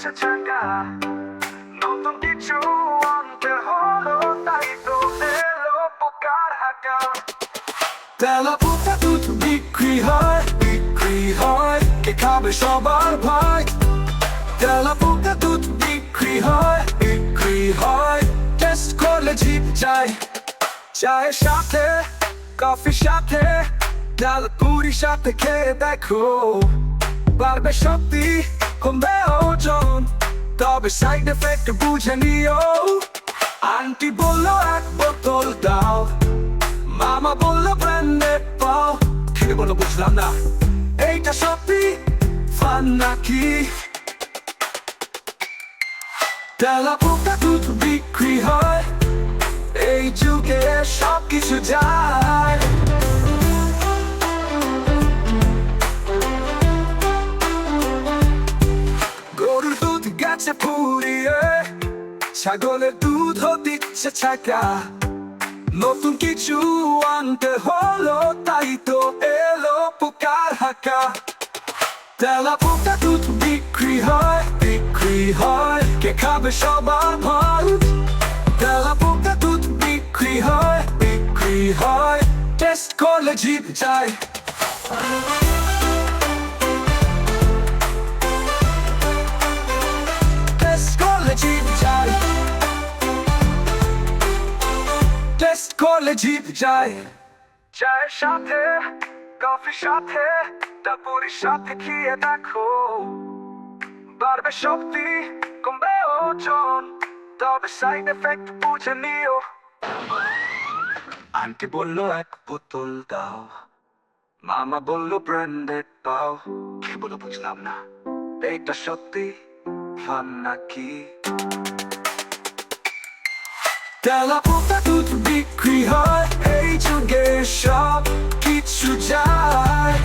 দিচ্ছে চাকা, নতুন কিছু আনতে হলো, তাই তো এলো পোকার হাঁকা। তেলা পোকা দুধ বিক্রি হয়, কে খাবে সবার ভাই। তেলা পোকা দুধ বিক্রি হয়, টেস্ট করলে জিভ যায়। চায়ের সাথে, কফির সাথে, ডাল পুরির সাথে খেয়ে দেখো, বাড়বে শক্তি, কমবে ওজন, তবে সাইড এফেক্ট বুঝে নিও। আন্টি বললো এক বোতল দাও, মামা বললো ব্র্যান্ডেড পাও, ঠিক বললো বুঝলাম না, এইটা সত্যি ফান নাকি? তেলা পোকা দুধ বিক্রি হয়, এই যুগে সব কিছু যায়। গরুর দুধ গেছে পুড়িয়ে, ছাগলের দুধও দিচ্ছে ছাকা, নতুন কিছু আনতে হলো, তাই তো এলো পোকার হাঁকা। তেলা পোকা দুধ বিক্রি হয়, কে খাবে সবার ভাই। তেলা পোকা দুধ বিক্রি হয়, টেস্ট করলে জিভ যায়। টেস্ট করলে জিভ যায়, টেস্ট করলে জিভ যায়। চায়ের সাথে, কফির সাথে, ডাপুরির সাথে খেয়ে দেখো, বাড়বে শক্তি, কমবে ওজন, তবে সাইড এফেক্ট বুঝে নিও। আন্টি বললো এক বোতল দাও, মামা বললো ব্র্যান্ডেড পাও, কি বললো বুঝলাম না, এইটা সত্যি ফান নাকি? তেলা পোকা দুধ বিক্রি হয়, এই যুগে সব কিছু যায়।